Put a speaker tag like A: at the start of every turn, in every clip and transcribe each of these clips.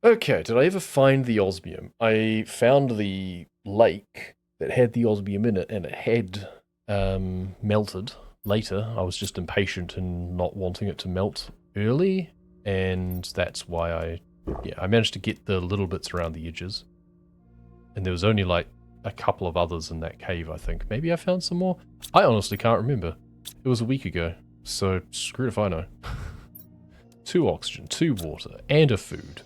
A: Okay, did I ever find the osmium? I found the lake that had the osmium in it, and it had melted later. I was just impatient and not wanting it to melt early, and that's why I managed to get the little bits around the edges. And there was only like a couple of others in that cave, I think. Maybe I found some more? I honestly can't remember. It was a week ago, so screw it if I know. 2 oxygen, 2 water, and a food.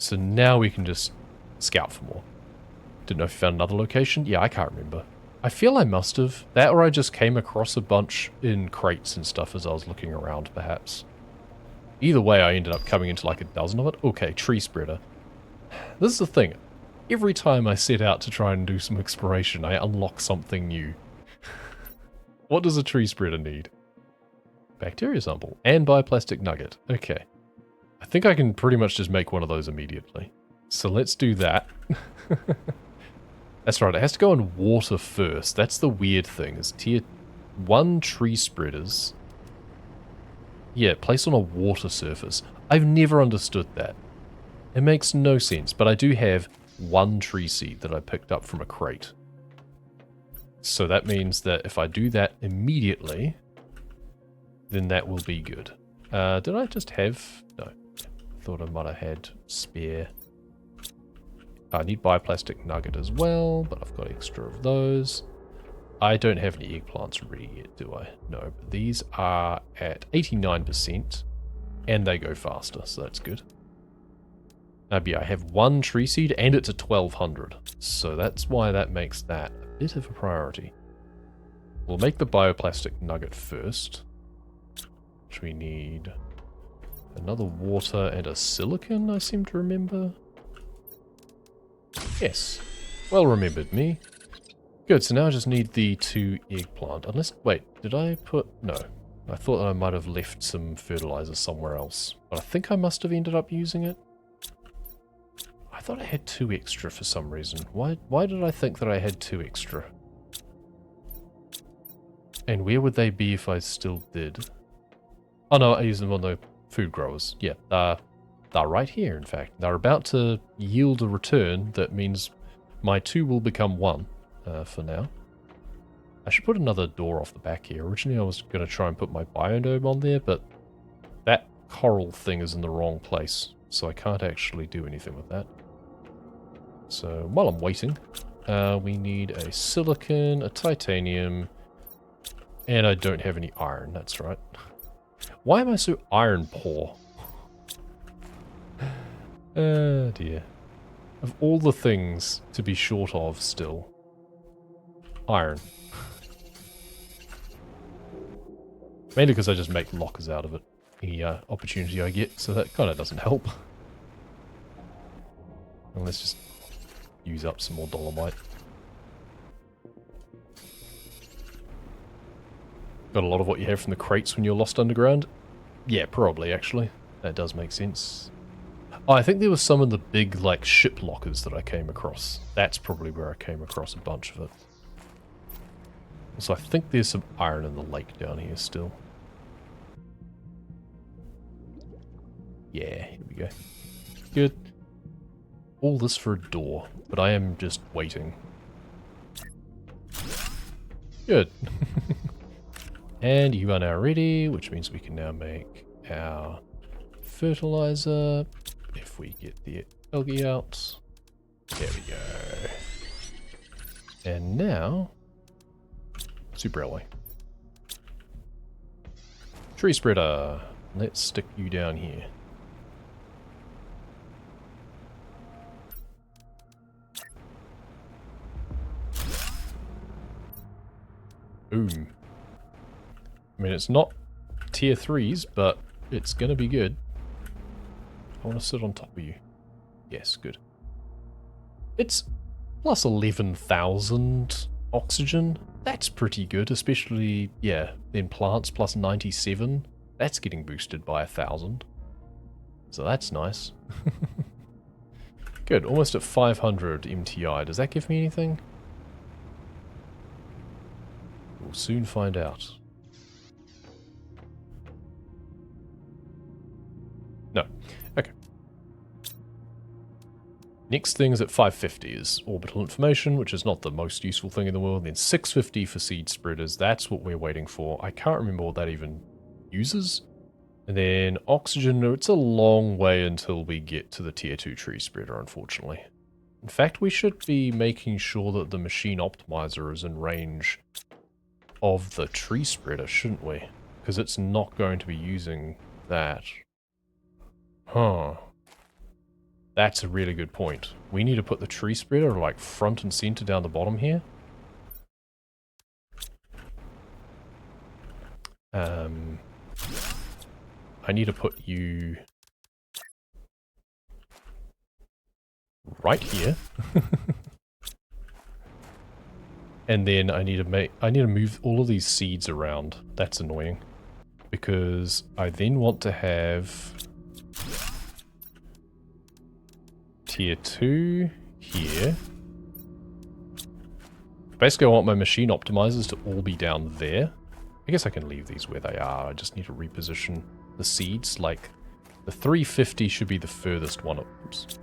A: So now we can just scout for more. Didn't know if you found another location. Yeah, I can't remember. I feel I must have. That or I just came across a bunch in crates and stuff as I was looking around, perhaps. Either way, I ended up coming into like a dozen of it. Okay, tree spreader. This is the thing. Every time I set out to try and do some exploration, I unlock something new. What does a tree spreader need? Bacteria sample and bioplastic nugget. Okay. I think I can pretty much just make one of those immediately. So let's do that. That's right, it has to go in water first. That's the weird thing, is tier 1 tree spreaders. Yeah, placed on a water surface. I've never understood that. It makes no sense, but I do have 1 tree seed that I picked up from a crate. So that means that if I do that immediately, then that will be good. Did I just have... No. Thought I might have had spare. I need bioplastic nugget as well, but I've got extra of those. I don't have any eggplants ready yet, do I? No, but these are at 89%, and they go faster, so that's good. Yeah, I have 1 tree seed, and it's at 1200, so that's why that makes that a bit of a priority. We'll make the bioplastic nugget first, which we need another water and a silicon, I seem to remember. Yes. Well remembered me. Good, so now I just need the 2 eggplant. Unless, wait, did I put... No. I thought I might have left some fertilizer somewhere else. But I think I must have ended up using it. I thought I had 2 extra for some reason. Why did I think that I had 2 extra? And where would they be if I still did? Oh no, I used them on the food growers. Yeah, they're right here, in fact. They're about to yield a return that means my 2 will become 1 for now. I should put another door off the back here. Originally I was going to try and put my biodome on there, but that coral thing is in the wrong place, so I can't actually do anything with that. So while I'm waiting, we need a silicon, a titanium, and I don't have any iron, that's right. Why am I so iron poor? Oh dear. Of all the things to be short of still. Iron. Mainly because I just make lockers out of it. Any opportunity I get, so that kind of doesn't help. And let's just use up some more dolomite. Got a lot of what you have from the crates when you're lost underground? Yeah, probably actually. That does make sense. Oh, I think there was some in the big, like, ship lockers that I came across. That's probably where I came across a bunch of it. So I think there's some iron in the lake down here still. Yeah, here we go. Good. All this for a door, but I am just waiting. Good. And you are now ready, which means we can now make our fertilizer. If we get the algae out. There we go. And now, super alloy. Tree spreader. Let's stick you down here. Boom. I mean, it's not tier 3s, but it's gonna be good. I want to sit on top of you. Yes, good. It's plus 11,000 oxygen. That's pretty good, especially, yeah, then plants plus 97. That's getting boosted by 1,000. So that's nice. Good, almost at 500 MTI. Does that give me anything? We'll soon find out. No. Okay. Next thing is at 550 is orbital information, which is not the most useful thing in the world. Then 650 for seed spreaders. That's what we're waiting for. I can't remember what that even uses. And then oxygen, it's a long way until we get to the tier 2 tree spreader, unfortunately. In fact, we should be making sure that the machine optimizer is in range of the tree spreader, shouldn't we? Because it's not going to be using that. Huh. That's a really good point. We need to put the tree spreader like front and center down the bottom here. I need to put you right here. And then I need to move all of these seeds around. That's annoying. Because I then want to have tier 2 here. Basically, I want my machine optimizers to all be down there. I guess I can leave these where they are. I just need to reposition the seeds. Like, the 350 should be the furthest one. Oops.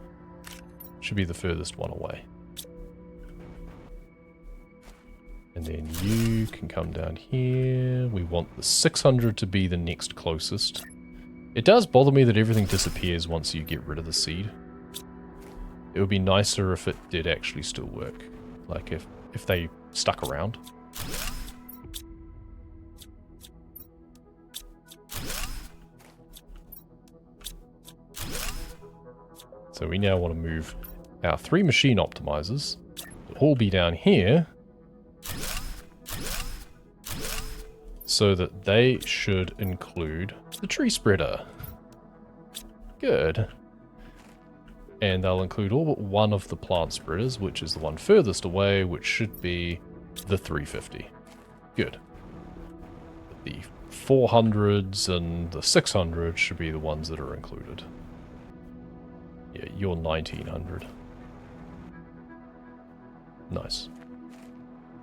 A: Should be the furthest one away. And then you can come down here. We want the 600 to be the next closest. It does bother me that everything disappears once you get rid of the seed. It would be nicer if it did actually still work. Like if they stuck around. So we now want to move our 3 machine optimizers to all be down here. So that they should include the tree spreader. Good. And they'll include all but one of the plant spreaders, which is the one furthest away, which should be the 350. Good. The 400s and the 600 should be the ones that are included. Yeah, you're 1900. Nice.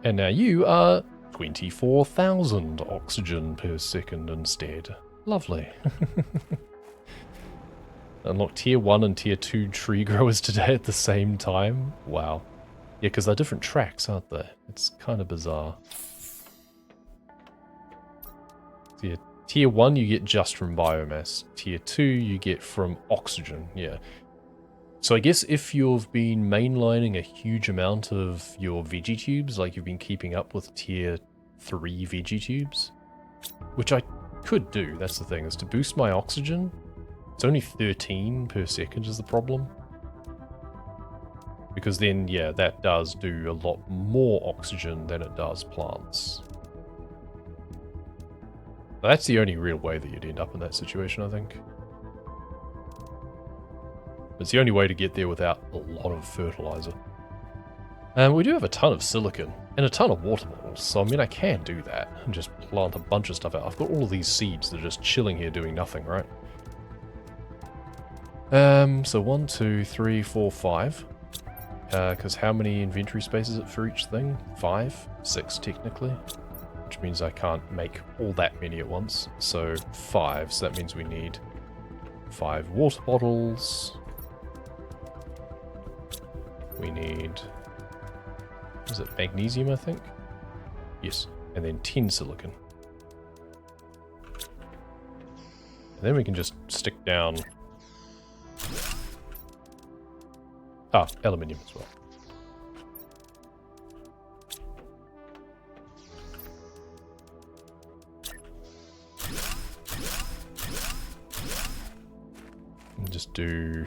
A: And now you are 24,000 oxygen per second instead. Lovely. Unlock tier 1 and tier 2 tree growers today at the same time. Wow. Yeah, because they're different tracks, aren't they? It's kind of bizarre. So yeah, tier 1 you get just from biomass. Tier 2 you get from oxygen, yeah. So I guess if you've been mainlining a huge amount of your VeggieTubes, like you've been keeping up with tier 3 VeggieTubes, which I could do, that's the thing, is to boost my oxygen. It's only 13 per second is the problem. Because then, yeah, that does do a lot more oxygen than it does plants. That's the only real way that you'd end up in that situation, I think. It's the only way to get there without a lot of fertilizer. And we do have a ton of silicon and a ton of water bottles, so I mean I can do that and just plant a bunch of stuff out. I've got all of these seeds that are just chilling here doing nothing, right? So 1, 2, 3, 4, 5. Because how many inventory spaces is it for each thing? 5? 6 technically. Which means I can't make all that many at once. So 5, so that means we need 5 water bottles. We need, is it magnesium, I think? Yes, and then 10 silicon. And then we can just stick down, aluminium as well. And just do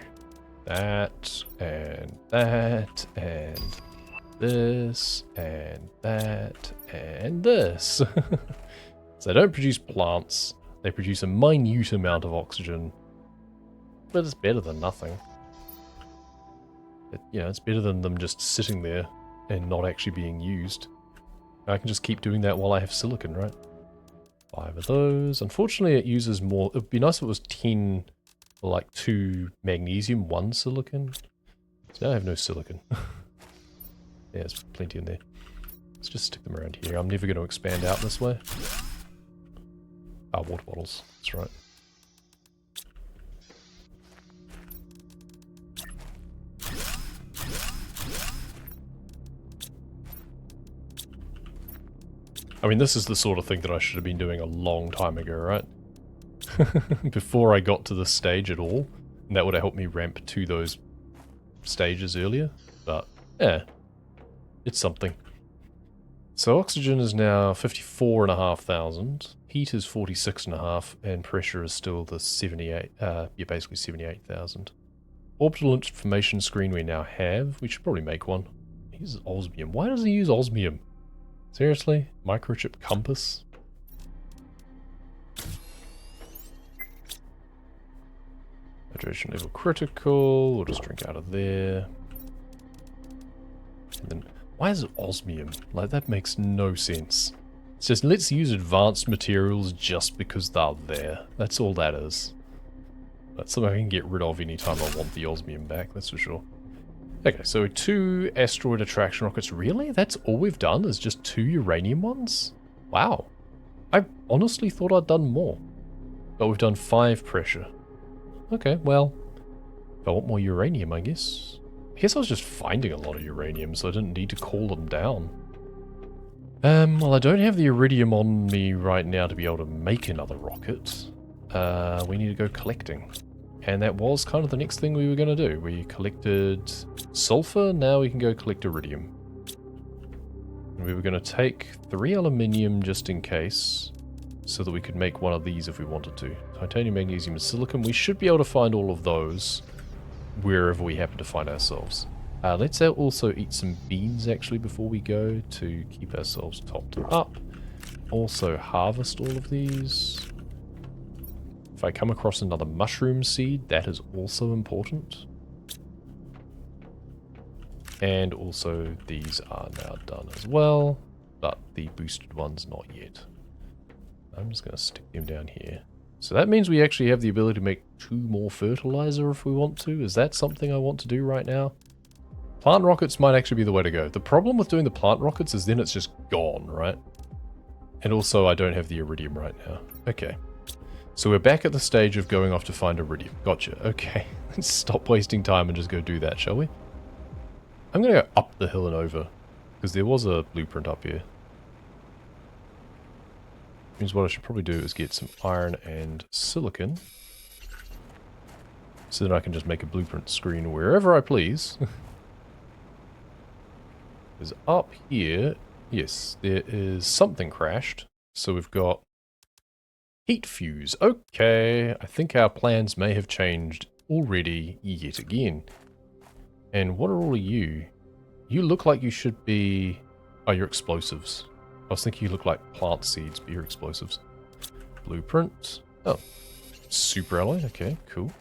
A: that, and that, and this, and that, and this. So they don't produce plants, they produce a minute amount of oxygen, but it's better than nothing. It's better than them just sitting there and not actually being used. I can just keep doing that while I have silicon, right? 5 of those. Unfortunately, it uses more. It would be nice if it was 10... like 2 magnesium, 1 silicon. So now I have no silicon. Yeah, there's plenty in there. Let's just stick them around here. I'm never going to expand out this way. Water bottles. That's right. I mean, this is the sort of thing that I should have been doing a long time ago, right? Before I got to this stage at all. And that would have helped me ramp to those stages earlier. But, yeah. It's something. So oxygen is now 54,500. Heat is 46.5, and pressure is still the 78, basically 78,000. Orbital information screen we now have. We should probably make one. He uses osmium. Why does he use osmium? Seriously? Microchip compass? Hydration level critical. We'll just drink out of there. And then, why is it osmium? Like, that makes no sense. It's just, let's use advanced materials just because they're there. That's all that is. That's something I can get rid of anytime I want the osmium back, that's for sure. Okay, so 2 asteroid attraction rockets. Really? That's all we've done, is just 2 uranium ones? Wow. I honestly thought I'd done more. But we've done 5 pressure. Okay, well, if I want more uranium, I guess. I guess I was just finding a lot of uranium, so I didn't need to call them down. Well, I don't have the iridium on me right now to be able to make another rocket. We need to go collecting. And that was kind of the next thing we were going to do. We collected sulfur, now we can go collect iridium. And we were going to take 3 aluminium just in case, so that we could make one of these if we wanted to. Titanium, magnesium, and silicon. We should be able to find all of those wherever we happen to find ourselves. Let's also eat some beans actually before we go to keep ourselves topped up. Also harvest all of these. If I come across another mushroom seed, that is also important. And also these are now done as well, but the boosted ones not yet. I'm just going to stick them down here. So that means we actually have the ability to make 2 more fertilizer if we want to. Is that something I want to do right now? Plant rockets might actually be the way to go. The problem with doing the plant rockets is then it's just gone, right? And also I don't have the iridium right now. Okay. So we're back at the stage of going off to find iridium. Gotcha. Okay. Let's stop wasting time and just go do that, shall we? I'm going to go up the hill and over, because there was a blueprint up here. Means what I should probably do is get some iron and silicon. So then I can just make a blueprint screen wherever I please. Because up here, yes, there is something crashed. So we've got heat fuse. Okay, I think our plans may have changed already yet again. And what are all of you? You look like you should be... Oh, you're explosives. I was thinking you look like plant seeds, but you're explosives. Blueprint. Oh. Super alloy. Okay, cool.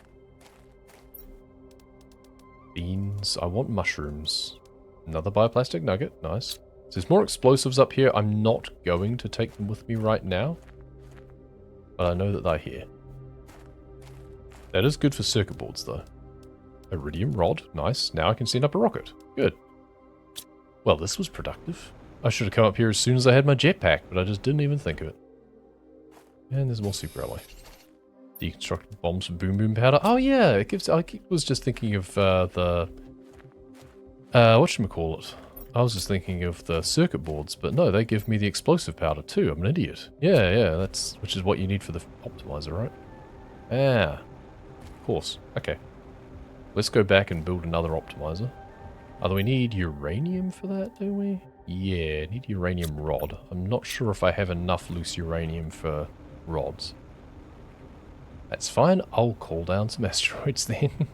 A: Beans. I want mushrooms. Another bioplastic nugget. Nice. So there's more explosives up here. I'm not going to take them with me right now. But I know that they're here. That is good for circuit boards, though. Iridium rod. Nice. Now I can send up a rocket. Good. Well, this was productive. I should have come up here as soon as I had my jetpack, but I just didn't even think of it. And there's more super alloy. Deconstruct bombs for boom boom powder. Oh yeah, it gives. I was just thinking of the whatchamacallit. I was just thinking of the circuit boards, but no, they give me the explosive powder too. I'm an idiot. Yeah, that's which is what you need for the optimizer, right? Ah, of course. Okay, let's go back and build another optimizer. Although we need uranium for that, do we? Yeah, need uranium rod. I'm not sure if I have enough loose uranium for rods. That's fine. I'll call down some asteroids then.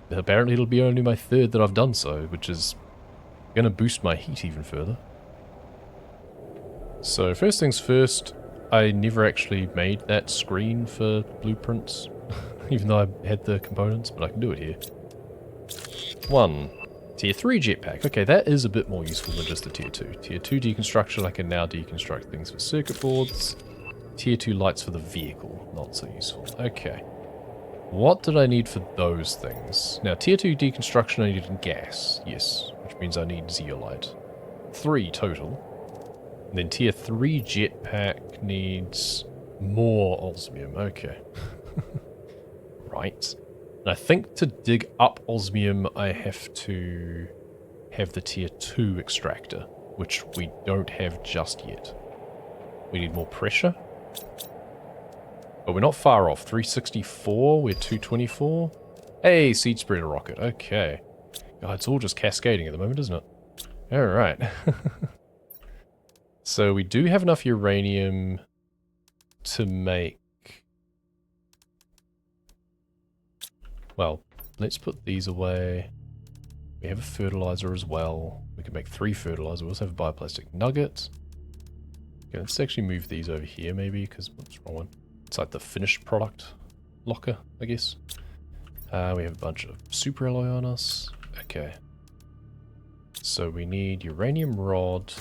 A: Apparently it'll be only my 3rd that I've done so, which is going to boost my heat even further. So first things first, I never actually made that screen for blueprints, even though I had the components, but I can do it here. 1. Tier 3 jetpack. Okay, that is a bit more useful than just the Tier 2. Tier 2 deconstruction, I can now deconstruct things for circuit boards. Tier 2 lights for the vehicle, not so useful. Okay. What did I need for those things? Now, Tier 2 deconstruction, I needed gas. Yes, which means I need zeolite. 3 total. And then Tier 3 jetpack needs more osmium. Okay. Right. And I think to dig up osmium, I have to have the Tier 2 extractor. which we don't have just yet. We need more pressure. But we're not far off. 364, we're 224. Hey, seed spreader rocket. Okay. God, it's all just cascading at the moment, isn't it? Alright. So we do have enough uranium to make... Well, let's put these away. We have a fertilizer as well. We can make 3 fertilizers. We also have a bioplastic nugget. Okay, let's actually move these over here maybe, because what's the wrong one? It's like the finished product locker, I guess. We have a bunch of super alloy on us. Okay. So we need uranium rod,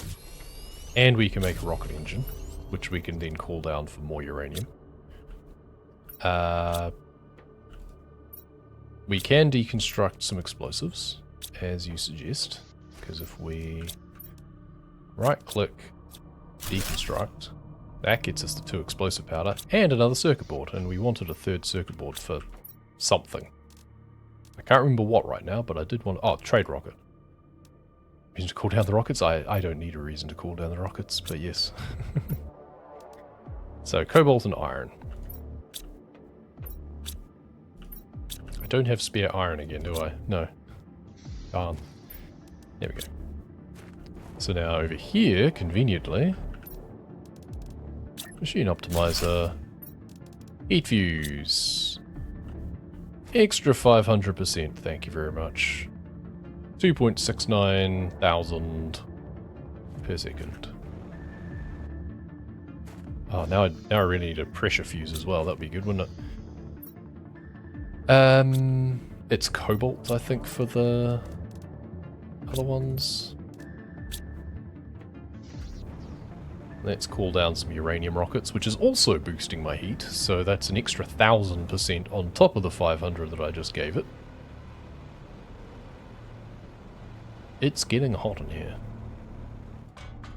A: and we can make a rocket engine, which we can then cool down for more uranium. We can deconstruct some explosives, as you suggest, because if we right-click, deconstruct, that gets us the 2 explosive powder and another circuit board, and we wanted a 3rd circuit board for something. I can't remember what right now, but I did want... Oh, trade rocket. Reason to cool down the rockets? I don't need a reason to cool down the rockets, but yes. So, cobalt and iron. I don't have spare iron again, do I? No. Darn. There we go. So now over here, conveniently, machine optimizer, heat fuse, extra 500%, thank you very much. 2.69 thousand per second. Oh, now I really need a pressure fuse as well. That'd be good, wouldn't it? It's cobalt, I think, for the other ones. Let's cool down some uranium rockets, which is also boosting my heat, so that's an extra 1000% on top of the 500 that I just gave it. It's getting hot in here.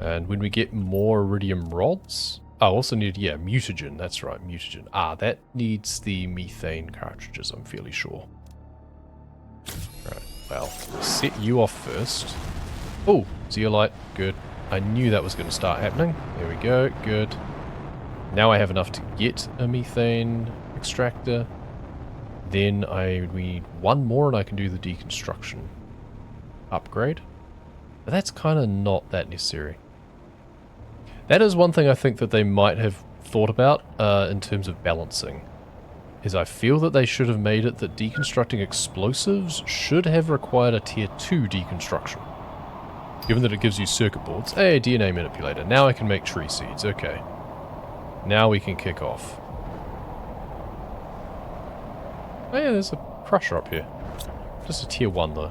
A: And when we get more iridium rods... I also need, yeah, mutagen, that's right, mutagen. Ah, that needs the methane cartridges, I'm fairly sure. Right, well, set you off first. Oh, zeolite, good. I knew that was going to start happening. There we go, good. Now I have enough to get a methane extractor. Then we need 1 more and I can do the deconstruction upgrade. But that's kind of not that necessary. That is one thing I think that they might have thought about in terms of balancing. Is I feel that they should have made it that deconstructing explosives should have required a tier 2 deconstruction. Given that it gives you circuit boards. Hey, DNA manipulator. Now I can make tree seeds. Okay. Now we can kick off. Oh yeah, there's a crusher up here. Just a tier 1 though.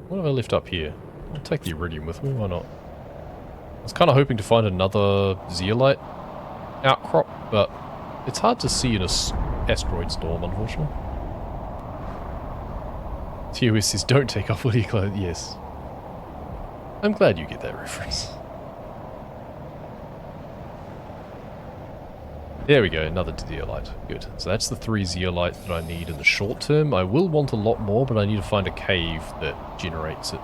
A: What have I left up here? I'll take the iridium with me, why not? I was kind of hoping to find another zeolite outcrop, but it's hard to see in a asteroid storm, unfortunately. TOS says, don't take off all your clothes. Yes. I'm glad you get that reference. There we go, another zeolite. Good. So that's the 3 zeolite that I need in the short term. I will want a lot more, but I need to find a cave that generates it.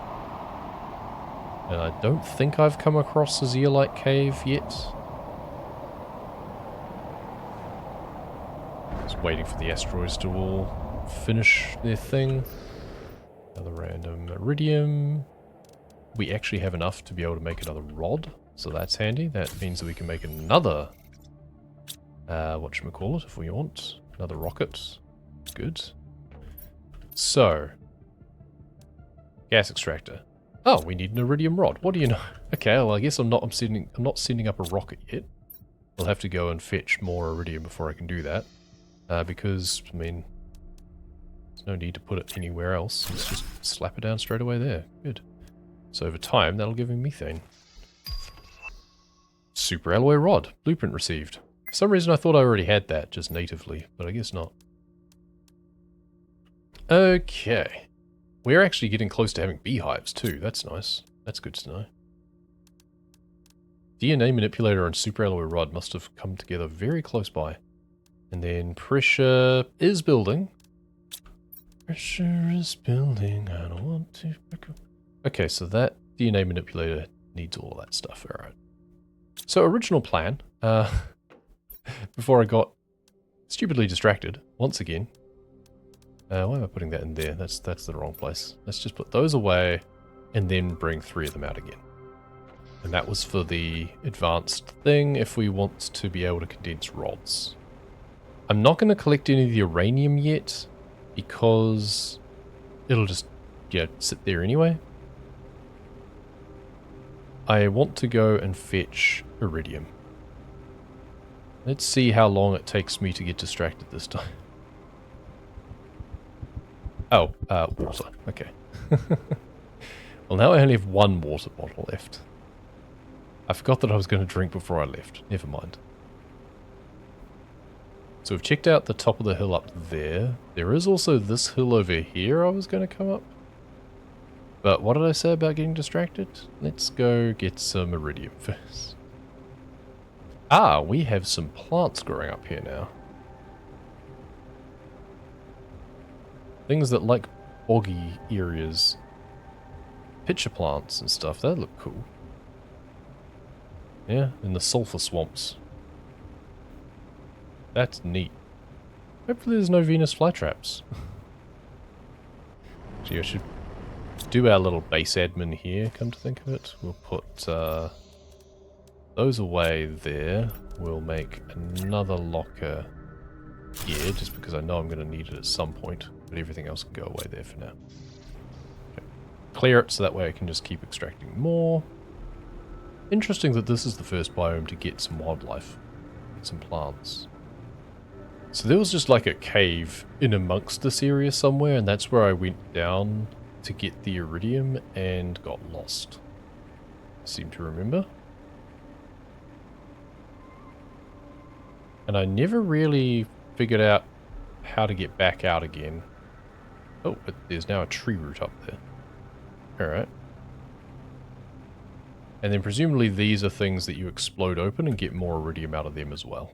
A: And I don't think I've come across a zeolite cave yet. Just waiting for the asteroids to all finish their thing. Another random iridium. We actually have enough to be able to make another rod, so that's handy. That means that we can make another, whatchamacallit, if we want. Another rocket. Good. So, gas extractor. Oh, we need an iridium rod. What do you know? Okay, well I guess I'm not sending up a rocket yet. I'll have to go and fetch more iridium before I can do that. Because, I mean, there's no need to put it anywhere else. Let's just slap it down straight away there. Good. So over time, that'll give me methane. Super alloy rod. Blueprint received. For some reason I thought I already had that, just natively, but I guess not. Okay. We're actually getting close to having beehives too. That's nice. That's good to know. DNA manipulator and super alloy rod must have come together very close by. And then pressure is building. Pressure is building. I don't want to... Okay, so that DNA manipulator needs all of that stuff. Alright. So original plan, before I got stupidly distracted, once again. Why am I putting that in there? That's the wrong place. Let's just put those away, and then bring 3 of them out again. And that was for the advanced thing, if we want to be able to condense rods. I'm not going to collect any of the uranium yet, because it'll just, sit there anyway. I want to go and fetch Iridium. Let's see how long it takes me to get distracted this time. Oh, water. Okay. Well, now I only have 1 water bottle left. I forgot that I was going to drink before I left. Never mind. So we've checked out the top of the hill up there. There is also this hill over here I was going to come up. But what did I say about getting distracted? Let's go get some Iridium first. Ah, we have some plants growing up here now. Things that like boggy areas. Pitcher plants and stuff, that look cool. Yeah, in the sulfur swamps. That's neat. Hopefully there's no Venus flytraps. Gee, I should do our little base admin here, come to think of it. We'll put those away there. We'll make another locker here, just because I know I'm going to need it at some point. But everything else can go away there for now. Okay. Clear it so that way I can just keep extracting more. Interesting that this is the first biome to get some wildlife. Get some plants. So there was just like a cave in amongst this area somewhere, and that's where I went down to get the Iridium and got lost. I seem to remember. And I never really figured out how to get back out again. Oh, but there's now a tree root up there. Alright. And then presumably these are things that you explode open and get more Iridium out of them as well.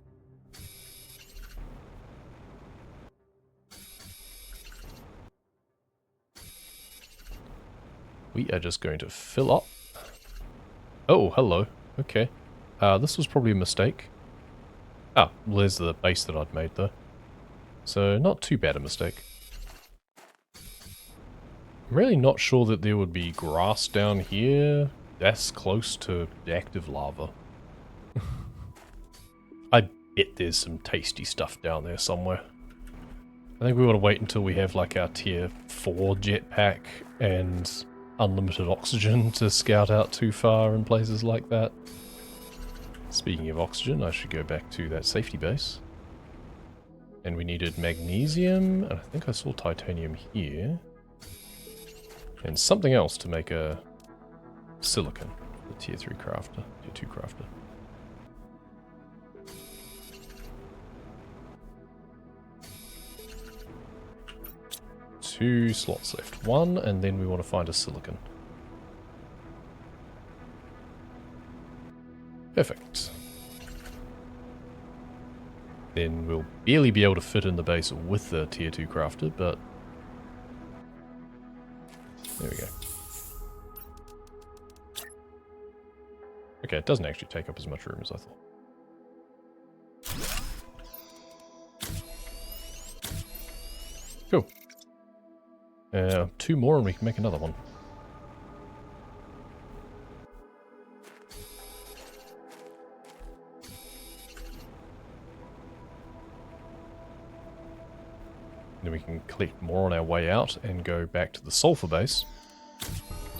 A: We are just going to fill up. Oh, hello. Okay. This was probably a mistake. Ah, well, there's the base that I'd made though. So not too bad a mistake. I'm really not sure that there would be grass down here that's close to active lava. I bet there's some tasty stuff down there somewhere. I think we want to wait until we have like our tier 4 jetpack and unlimited oxygen to scout out too far in places like that. Speaking of oxygen, I should go back to that safety base. And we needed magnesium, and I think I saw titanium here. And something else to make a silicon, the tier 3 crafter, tier 2 crafter. Two slots left. 1, and then we want to find a silicon. Perfect. Then we'll barely be able to fit in the base with the tier 2 crafter, but there we go. Okay, it doesn't actually take up as much room as I thought. Cool. 2 more and we can make another one. Then we can collect more on our way out and go back to the sulfur base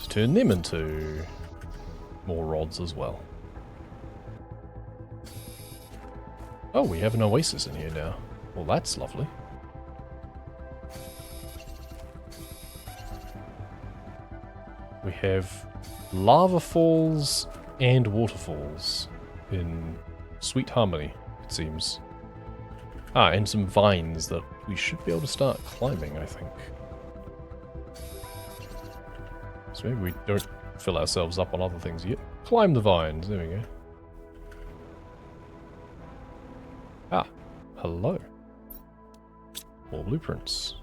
A: to turn them into more rods as well. Oh, we have an oasis in here now. Well, that's lovely. We have lava falls and waterfalls in sweet harmony, it seems. Ah, and some vines that we should be able to start climbing, I think. So maybe we don't fill ourselves up on other things yet. Climb the vines, there we go. Ah, hello. More blueprints.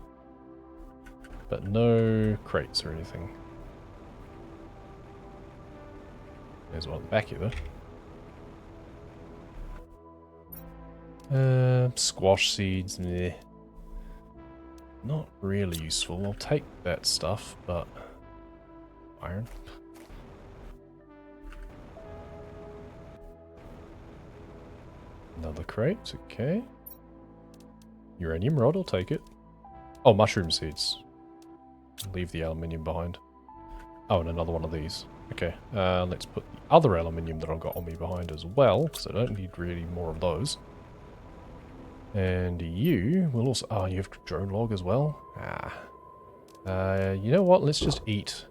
A: But no crates or anything. There's one back here, though. Squash seeds, meh. Not really useful. I'll take that stuff, but... Iron. Another crate, okay. Uranium rod, I'll take it. Oh, mushroom seeds. Leave the aluminium behind. Oh, and another one of these. Okay, let's put the other aluminium that I've got on me behind as well, because I don't need really more of those. And you will also... Oh, you have drone log as well? You know what? Let's just eat.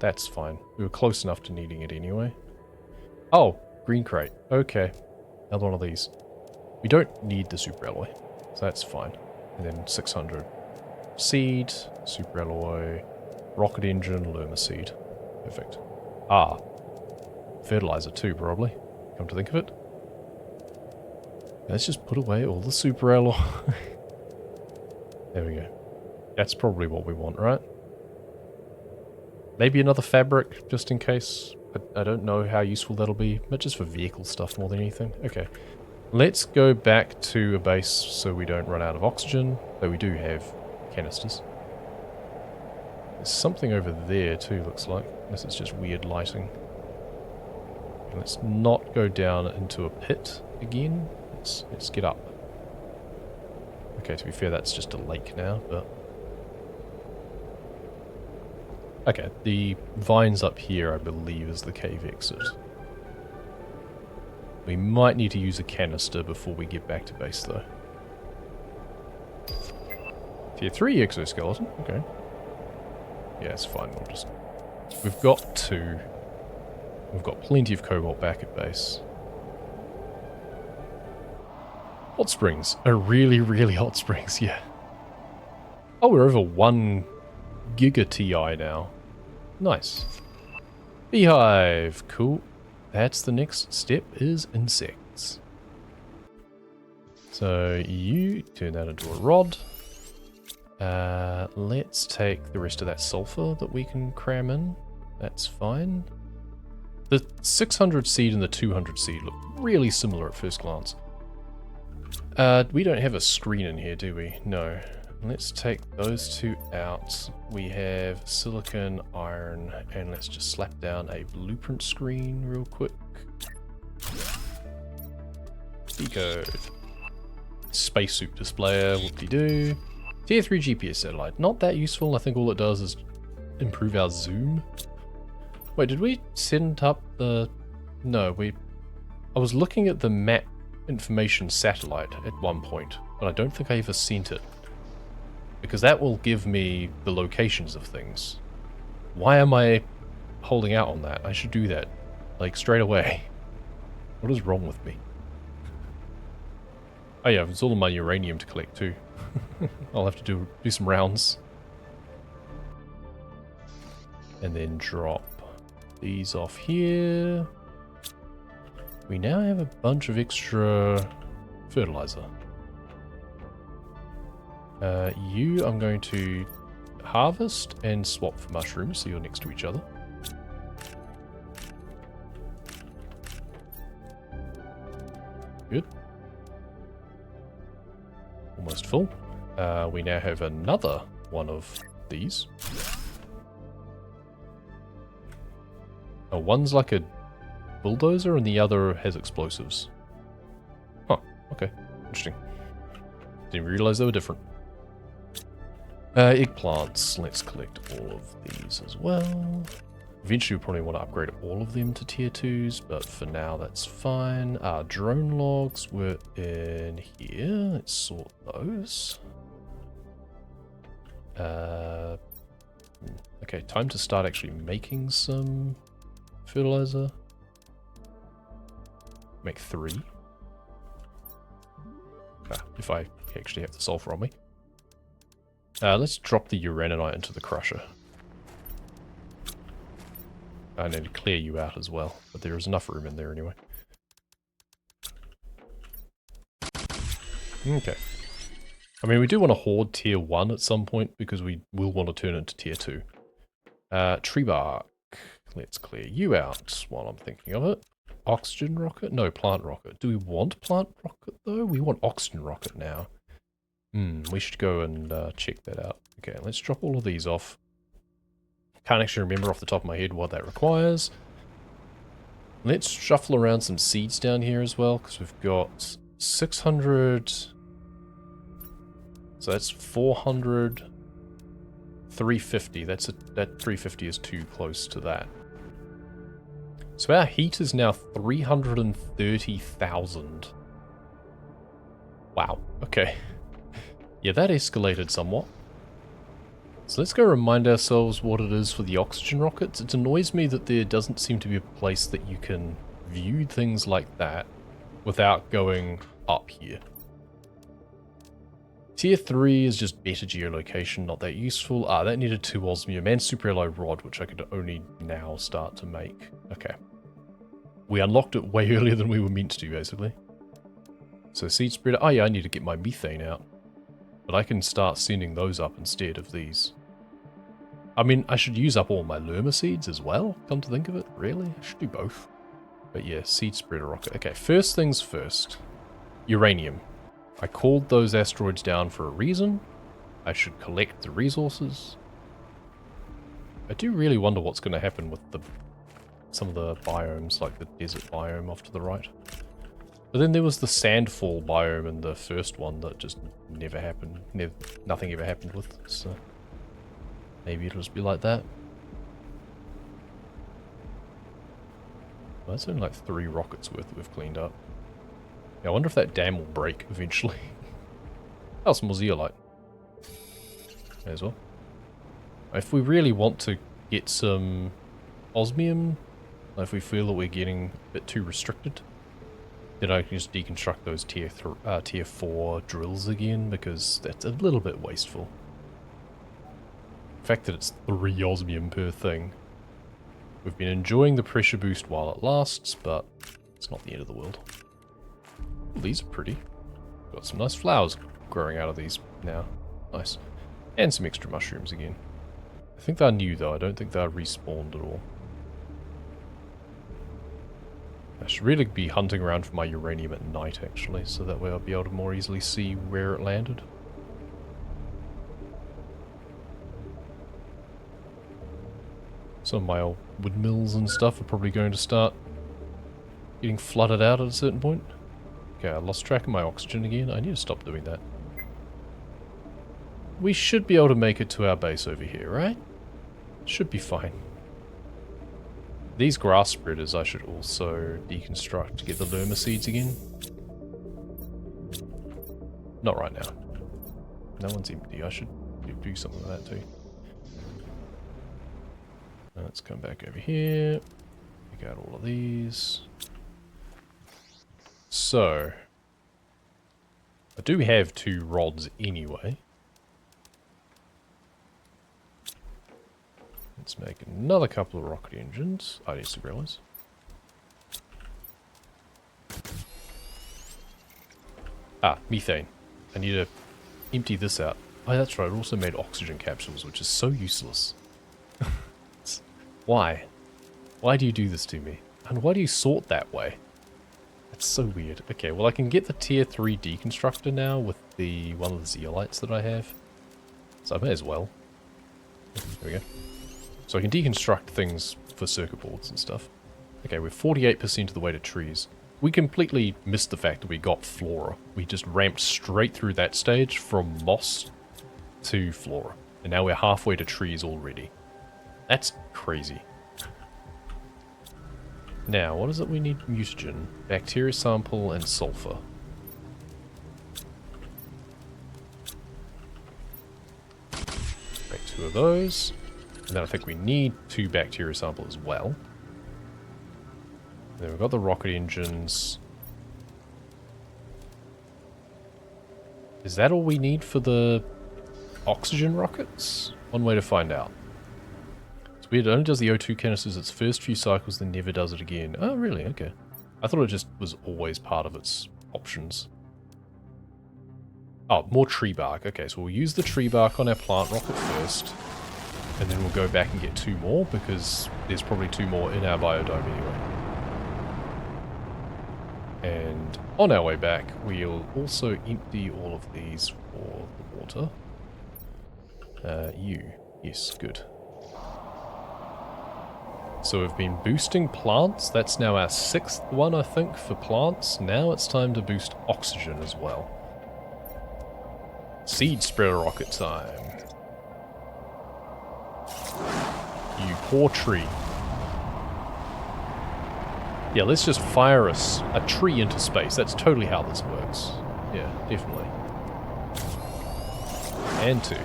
A: That's fine. We were close enough to needing it anyway. Oh, green crate. Okay. Another one of these. We don't need the super alloy, so that's fine. And then 600. Seed, super alloy, rocket engine, lerma seed. Perfect. Ah. Fertilizer too, probably. Come to think of it. Let's just put away all the super alloy. There we go. That's probably what we want, right? Maybe another fabric, just in case. I don't know how useful that'll be, but just for vehicle stuff more than anything. Okay. Let's go back to a base so we don't run out of oxygen, though we do have canisters. There's something over there too, looks like, unless it's just weird lighting. Let's not go down into a pit again. Let's get up. Okay, to be fair, that's just a lake now, but... Okay, the vines up here, I believe, is the cave exit. We might need to use a canister before we get back to base, though. Tier 3 exoskeleton, okay. Yeah, it's fine, we'll just... We've got two. We've got plenty of cobalt back at base. Hot springs. A really, really hot springs, yeah. Oh, we're over 1 Giga TI now. Nice. Beehive. Cool. That's the next step, is insects. So you turn that into a rod. Let's take the rest of that sulfur that we can cram in. That's fine. The 600 seed and the 200 seed look really similar at first glance. We don't have a screen in here, do we? No. Let's take those two out. We have silicon, iron, and let's just slap down a blueprint screen real quick. Decode. Spacesuit displayer, whoop-de-doo. Tier 3 GPS satellite. Not that useful. I think all it does is improve our zoom. Wait, did we send up the... No, I was looking at the map information satellite at one point, but I don't think I ever sent it. Because that will give me the locations of things. Why am I holding out on that? I should do that, like, straight away. What is wrong with me? Oh yeah, it's all of my uranium to collect too. I'll have to do some rounds. And then drop these off here. We now have a bunch of extra fertilizer. I'm going to harvest and swap for mushrooms so you're next to each other. Good. Almost full. We now have another one of these. Oh, one's like a bulldozer and the other has explosives. Huh, okay. Interesting. Didn't realize they were different. Eggplants. Let's collect all of these as well. Eventually we'll probably want to upgrade all of them to tier 2s, but for now that's fine. Drone logs were in here. Let's sort those. Okay, time to start actually making some fertilizer. Make 3. If I actually have the sulfur on me. Let's drop the uraninite into the crusher. I need to clear you out as well, but there is enough room in there anyway. Okay. I mean, we do want to hoard tier 1 at some point, because we will want to turn it into tier 2. Tree bark. Let's clear you out while I'm thinking of it. Oxygen rocket? No, plant rocket. Do we want plant rocket, though? We want oxygen rocket now. We should go and check that out. Okay, let's drop all of these off. Can't actually remember off the top of my head what that requires. Let's shuffle around some seeds down here as well, because we've got 600... So that's 400... 350. That 350 is too close to that. So our heat is now 330,000. Wow, okay. Yeah, that escalated somewhat. So let's go remind ourselves what it is for the oxygen rockets. It annoys me that there doesn't seem to be a place that you can view things like that without going up here. Tier 3 is just better geolocation, not that useful. Ah, that needed 2 osmium and super alloy rod, which I could only now start to make. Okay. We unlocked it way earlier than we were meant to, basically. So seed spreader. Oh yeah, I need to get my methane out. But I can start sending those up instead of these. I mean, I should use up all my Lerma seeds as well, come to think of it. Really? I should do both. But yeah, seed spreader rocket. Okay, first things first. Uranium. I called those asteroids down for a reason. I should collect the resources. I do really wonder what's going to happen with some of the biomes, like the desert biome off to the right. But then there was the sandfall biome in the first one that just never happened. Nothing ever happened with, so maybe it'll just be like that. Well, that's only like 3 rockets worth that we've cleaned up. Yeah, I wonder if that dam will break eventually. Oh, some more zeolite. May as well. If we really want to get some osmium, if we feel that we're getting a bit too restricted, then I can just deconstruct those tier 4 drills again, because that's a little bit wasteful. The fact that it's 3 osmium per thing. We've been enjoying the pressure boost while it lasts, but it's not the end of the world. Ooh, these are pretty. Got some nice flowers growing out of these now. Nice. And some extra mushrooms again. I think they're new though, I don't think they're respawned at all. I should really be hunting around for my uranium at night actually, so that way I'll be able to more easily see where it landed. Some of my old windmills and stuff are probably going to start getting flooded out at a certain point. Okay, I lost track of my oxygen again. I need to stop doing that. We should be able to make it to our base over here, right? Should be fine. These grass spreaders I should also deconstruct to get the Lerma seeds again. Not right now. That one's empty. I should do something with that too. Let's come back over here. Pick out all of these. So, I do have 2 rods anyway. Let's make another couple of rocket engines. I need super alloys. Ah, methane. I need to empty this out. Oh, that's right. I also made oxygen capsules, which is so useless. Why? Why do you do this to me? And why do you sort that way? That's so weird. Okay, well I can get the tier 3 deconstructor now with the one of the zeolites that I have. So I may as well. There we go. So I can deconstruct things for circuit boards and stuff. Okay, we're 48% of the way to trees. We completely missed the fact that we got flora. We just ramped straight through that stage from moss to flora. And now we're halfway to trees already. That's crazy. Now, what is it we need? Mutagen, bacteria sample, and sulfur. Make 2 of those. And then I think we need 2 bacteria sample as well. And then we've got the rocket engines. Is that all we need for the oxygen rockets? One way to find out. It's weird, it only does the O2 canisters its first few cycles, then never does it again. Oh, really? Okay. I thought it just was always part of its options. Oh, more tree bark. Okay, so we'll use the tree bark on our plant rocket first. And then we'll go back and get 2 more, because there's probably 2 more in our biodome anyway. And on our way back, we'll also empty all of these for the water. Yes, good. So we've been boosting plants. That's now our 6th one, I think, for plants. Now it's time to boost oxygen as well. Seed spreader rocket time. You poor tree. Yeah, let's just fire a tree into space. That's totally how this works. Yeah, definitely. And 2.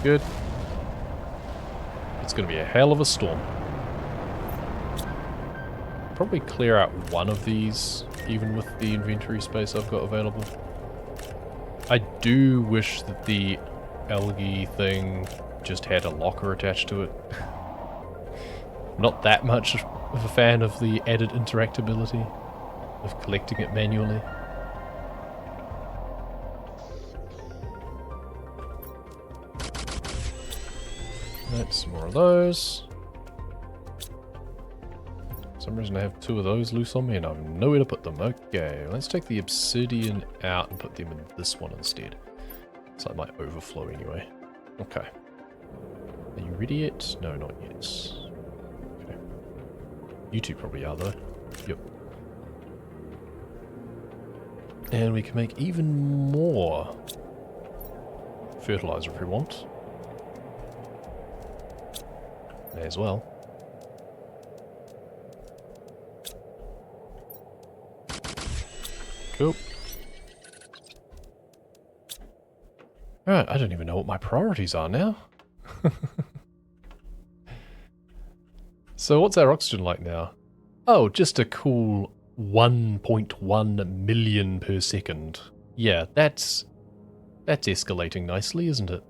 A: Good. It's going to be a hell of a storm. Probably clear out one of these, even with the inventory space I've got available. I do wish that the algae thing just had a locker attached to it. Not that much of a fan of the added interactability of collecting it manually. That's more of those. For some reason I have 2 of those loose on me and I have nowhere to put them. Okay, let's take the obsidian out and put them in this one instead. It's like my overflow anyway. Okay. Are you ready yet? No, not yet. Okay. You 2 probably are though. Yep. And we can make even more fertilizer if we want. May as well. Cool. Alright, I don't even know what my priorities are now. So what's our oxygen like now? Oh, just a cool 1.1 million per second. Yeah, that's escalating nicely, isn't it?